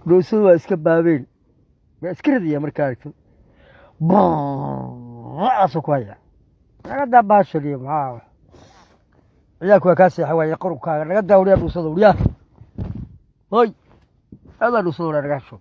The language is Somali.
dhuusadu waa iska baabeen waa iska radaya markaa aragto aasoo ku haya naga daa baashaliyo maxaa ciyaalku waa kaa seexa waaye qorubkaaga naga daa wariyaa dhuusada wariyaa hoy adaa dhuusada naga hasho